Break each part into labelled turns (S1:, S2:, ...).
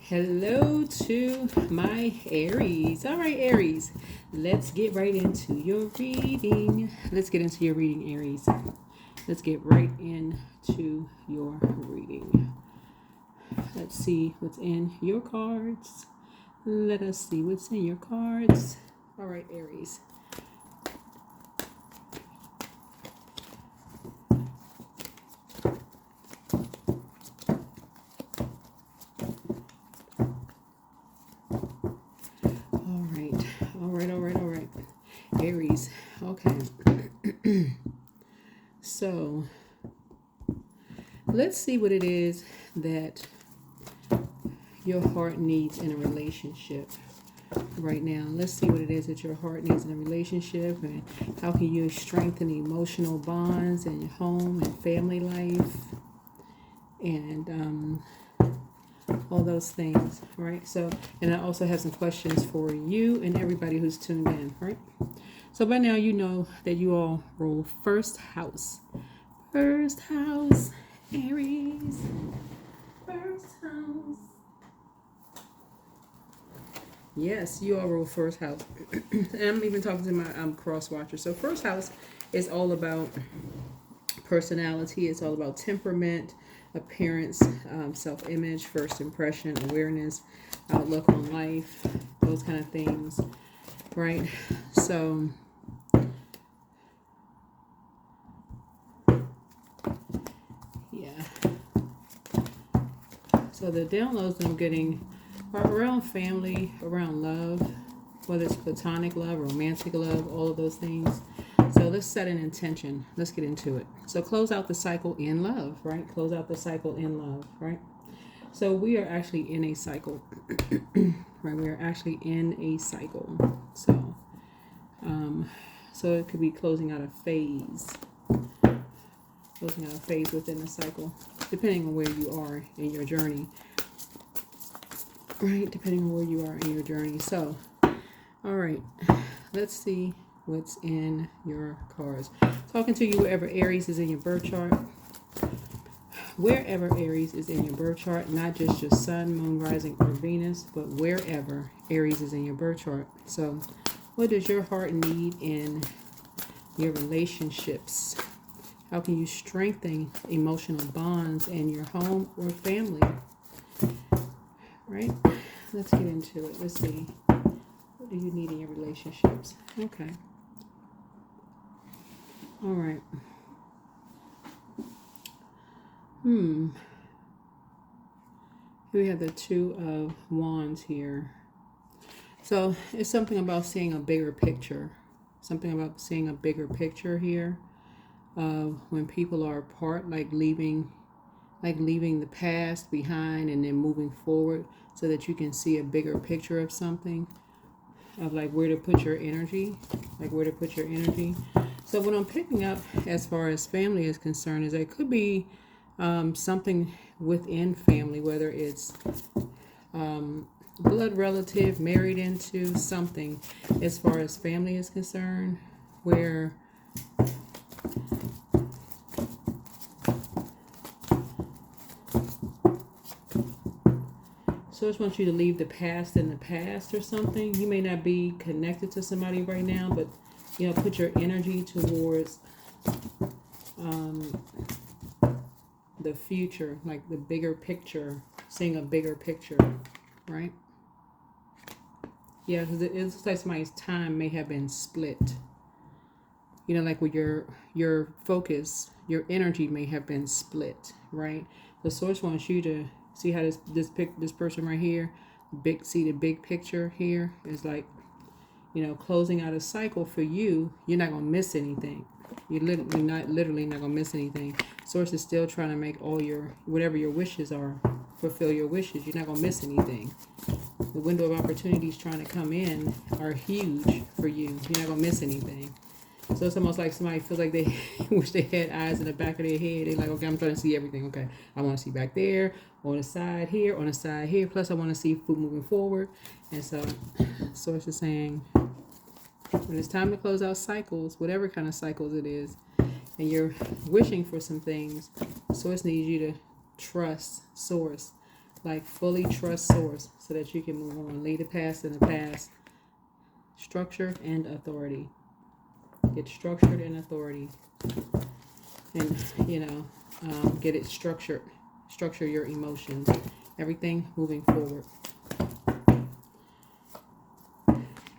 S1: Hello to my Aries. All right, Aries, let's get right into your reading. Let's get into your reading, Aries. Let's get right into your reading. Let's see what's in your cards. Let us see what's in your cards. All right, Aries. All right. Aries. Okay. So, let's see what it is that your heart needs in a relationship right now. Let's see what it is that your heart needs in a relationship, and how can you strengthen emotional bonds in your home and family life, and all those things, right? So, and I also have some questions for you and everybody who's tuned in, right? So by now you know that you all rule first house. First house, Aries. First house. Yes, you all rule first house. And I'm even talking to my cross watcher. So first house is all about personality. It's all about temperament, appearance, self-image, first impression, awareness, outlook on life, those kind of things, right? So yeah, so the downloads that I'm getting are around family, around love, whether it's platonic love, romantic love, all of those things. So let's set an intention. Let's get into it. So close out the cycle in love, right? Close out the cycle in love, right? So we are actually in a cycle, right? We are actually in a cycle. So it could be closing out a phase within the cycle, depending on where you are in your journey, right? Depending on where you are in your journey. So, all right, let's see what's in your cards. Talking to you wherever Aries is in your birth chart. Wherever Aries is in your birth chart, not just your sun, moon, rising, or Venus, but wherever Aries is in your birth chart. So what does your heart need in your relationships? How can you strengthen emotional bonds in your home or family? Right? Let's get into it. Let's see. What do you need in your relationships? Okay. All right. Here we have the Two of Wands here. So it's something about seeing a bigger picture. Something about seeing a bigger picture here. When people are apart, like leaving the past behind and then moving forward, so that you can see a bigger picture of something, of like where to put your energy, So what I'm picking up as far as family is concerned is that it could be something within family, whether it's blood relative, married into something, as far as family is concerned, where so I just want you to leave the past in the past or something. You may not be connected to somebody right now, but put your energy towards the future, like the bigger picture, seeing a bigger picture, right? Yeah, because it looks like somebody's time may have been split. Like with your focus, your energy may have been split, right? The source wants you to see how this person right here, the big picture here is like, closing out a cycle for you. You're not gonna miss anything. You're literally not gonna miss anything. Source is still trying to make all whatever your wishes are, fulfill your wishes. You're not gonna miss anything. The window of opportunities trying to come in are huge for you. You're not gonna miss anything. So it's almost like somebody feels like they wish they had eyes in the back of their head. They're like, okay, I'm trying to see everything. Okay, I want to see back there, on the side here, on the side here. Plus, I want to see food moving forward. And so, Source is saying, when it's time to close out cycles, whatever kind of cycles it is, and you're wishing for some things, Source needs you to trust Source. Like fully trust source so that you can move on. Leave the past in the past. Structure and authority. Get structured and authority. And, get it structured. Structure your emotions. Everything moving forward.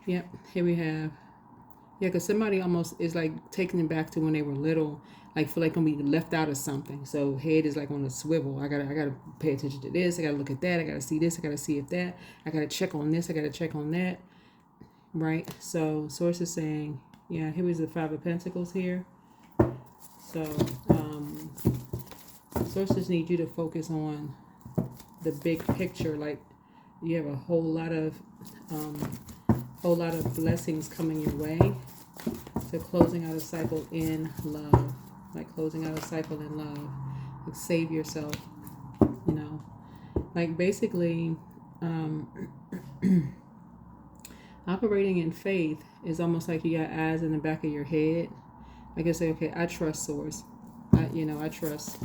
S1: Yep, here we have. Yeah, because somebody almost is like taking them back to when they were little. Like feel like gonna be left out of something. So head is like on a swivel. I gotta pay attention to this. I gotta look at that. I gotta see this. I gotta see if that. I gotta check on this. I gotta check on that. Right. So source is saying, yeah, here was the Five of Pentacles here. So sources need you to focus on the big picture. Like you have a whole lot of blessings coming your way. So closing out a cycle in love. Like closing out a cycle in love. Like save yourself. Like basically operating in faith is almost like you got eyes in the back of your head. Like I say, okay, I trust source. I trust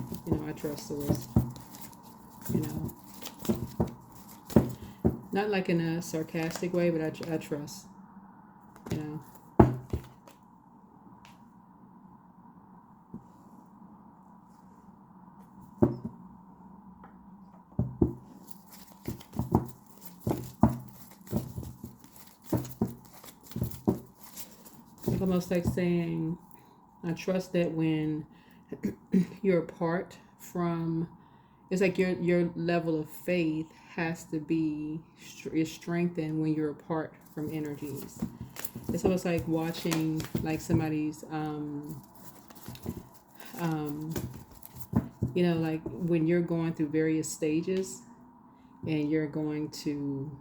S1: source. Not like in a sarcastic way, but I trust. It's almost like saying, I trust that when you're apart from, it's like your level of faith has to be is strengthened when you're apart from energies. It's almost like watching like somebody's like when you're going through various stages and you're going to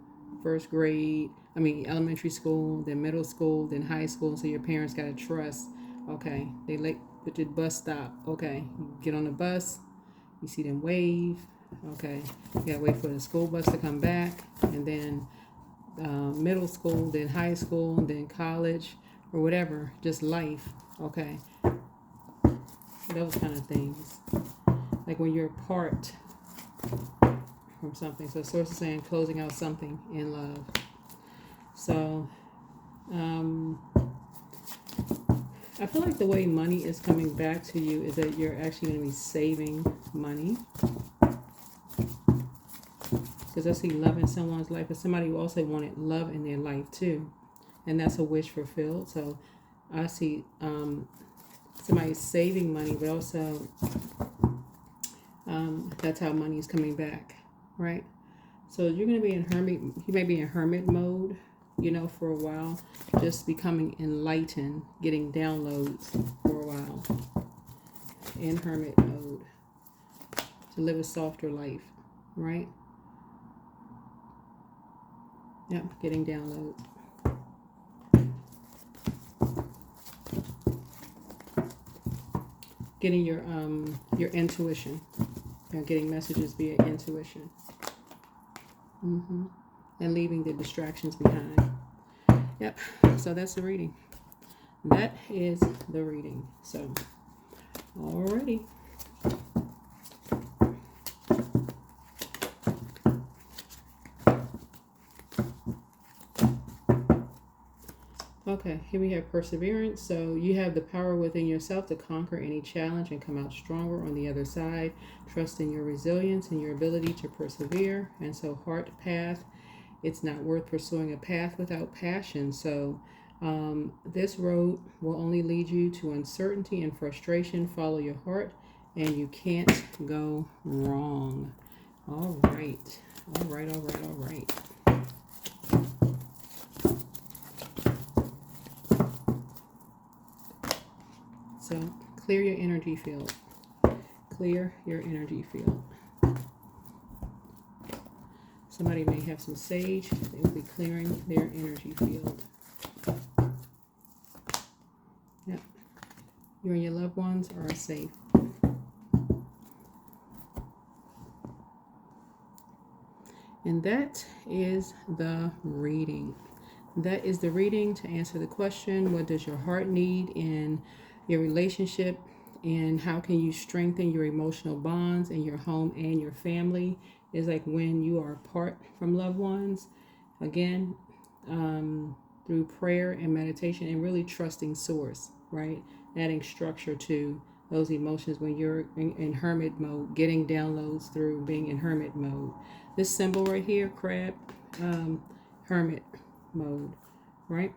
S1: elementary school, then middle school, then high school. So your parents got to trust, okay, they late with the bus stop. Okay, you get on the bus, you see them wave. Okay, you got to wait for the school bus to come back. And then middle school, then high school, then college or whatever, just life. Okay, those kind of things. Like when you're apart from something. So source is saying closing out something in love. So I feel like the way money is coming back to you is that you're actually going to be saving money. Because I see love in someone's life, but somebody who also wanted love in their life too. And that's a wish fulfilled. So I see somebody saving money, but also that's how money is coming back, right? So you're going to be in Hermit, you may be in Hermit mode, for a while, just becoming enlightened, getting downloads for a while, in Hermit mode, to live a softer life, right? Yep, getting downloads. Getting your intuition. Getting messages via intuition. And leaving the distractions behind. Yep, so that's the reading. That is the reading. So, alrighty. Okay, here we have perseverance. So you have the power within yourself to conquer any challenge and come out stronger on the other side. Trust in your resilience and your ability to persevere. And so heart path, it's not worth pursuing a path without passion. So this road will only lead you to uncertainty and frustration. Follow your heart and you can't go wrong. All right. So clear your energy field. Clear your energy field. Somebody may have some sage. They will be clearing their energy field. Yep. You and your loved ones are safe. And that is the reading. That is the reading to answer the question, what does your heart need in your relationship, and how can you strengthen your emotional bonds in your home and your family? is like when you are apart from loved ones. Again, through prayer and meditation and really trusting source, right? Adding structure to those emotions when you're in hermit mode, getting downloads through being in hermit mode. This symbol right here, crab, hermit mode, right?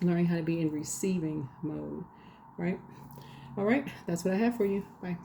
S1: Learning how to be in receiving mode, right? All right, that's what I have for you. Bye.